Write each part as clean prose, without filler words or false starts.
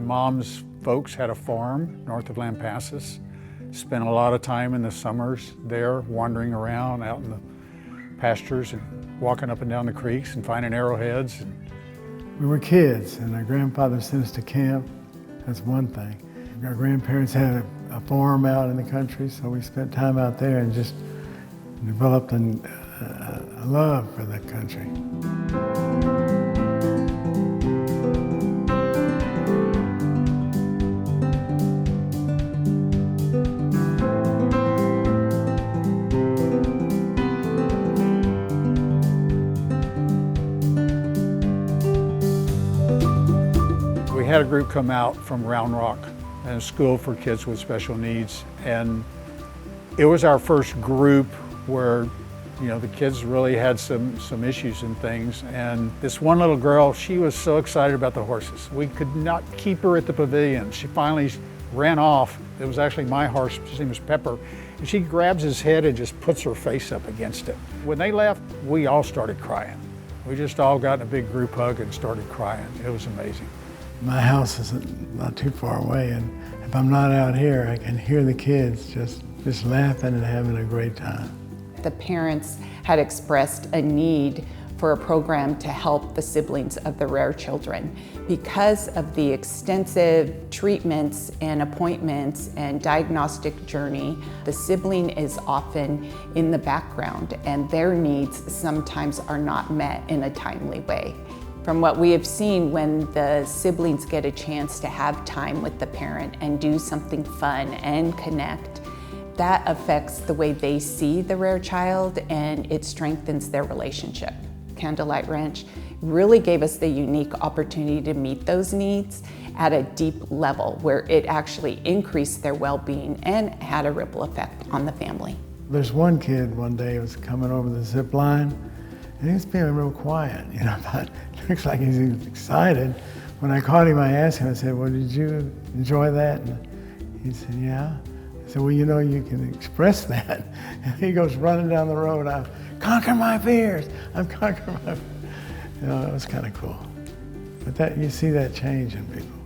mom's folks had a farm north of Lampasas. Spent a lot of time in the summers there, wandering around out in the pastures and walking up and down the creeks and finding arrowheads. We were kids, and our grandfather sent us to camp. That's one thing. Our grandparents had a farm out in the country, so we spent time out there and just developed a love for the country. We had a group come out from Round Rock, a school for kids with special needs, and it was our first group where, you know, the kids really had some issues and things. And this one little girl, she was so excited about the horses. We could not keep her at the pavilion. She finally ran off. It was actually my horse, his name was Pepper, and she grabs his head and just puts her face up against it. When they left, we all started crying. We just all got in a big group hug and started crying. It was amazing. My house is not too far away, and if I'm not out here, I can hear the kids just laughing and having a great time. The parents had expressed a need for a program to help the siblings of the rare children. Because of the extensive treatments and appointments and diagnostic journey, the sibling is often in the background, and their needs sometimes are not met in a timely way. From what we have seen, when the siblings get a chance to have time with the parent and do something fun and connect, that affects the way they see the rare child, and it strengthens their relationship. Candlelight Ranch really gave us the unique opportunity to meet those needs at a deep level where it actually increased their well-being and had a ripple effect on the family. There's one kid one day was coming over the zip line, and he was being real quiet. You know, I thought, looks like he's excited. When I caught him, I asked him, I said, well, did you enjoy that? And he said, yeah. I said, well, you know, you can express that. And he goes running down the road, I'm conquering my fears. I'm conquering my fears. You know, it was kind of cool. But that, you see that change in people.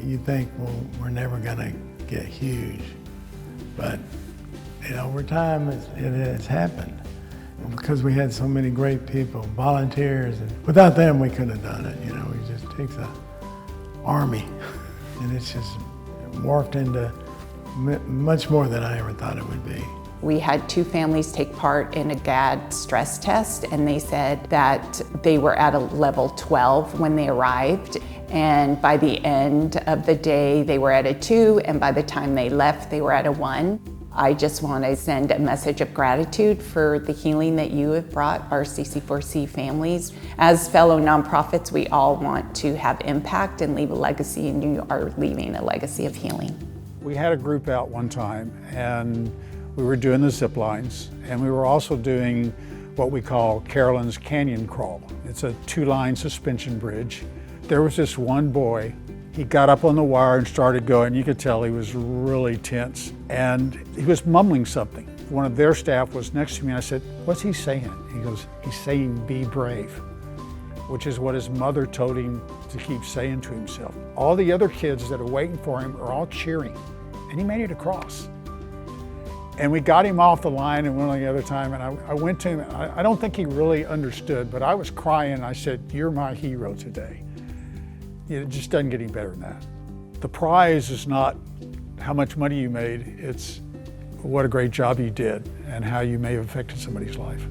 You think, well, we're never gonna get huge. But, you know, over time, it has happened. Because we had so many great people, volunteers, and without them, we couldn't have done it. You know, it just takes an army, and it's just morphed into much more than I ever thought it would be. We had two families take part in a GAD stress test, and they said that they were at a level 12 when they arrived. And by the end of the day, they were at a 2, and by the time they left, they were at a 1. I just want to send a message of gratitude for the healing that you have brought our CC4C families. As fellow nonprofits, we all want to have impact and leave a legacy, and you are leaving a legacy of healing. We had a group out one time, and we were doing the zip lines, and we were also doing what we call Carolyn's Canyon Crawl. It's a 2-line suspension bridge. There was this one boy. He got up on the wire and started going. You could tell he was really tense, and he was mumbling something. One of their staff was next to me, and I said, what's he saying? He goes, he's saying, be brave, which is what his mother told him to keep saying to himself. All the other kids that are waiting for him are all cheering, and he made it across. And we got him off the line and went on the other time, and I went to him. I don't think he really understood, but I was crying, and I said, you're my hero today. It just doesn't get any better than that. The prize is not how much money you made, it's what a great job you did and how you may have affected somebody's life.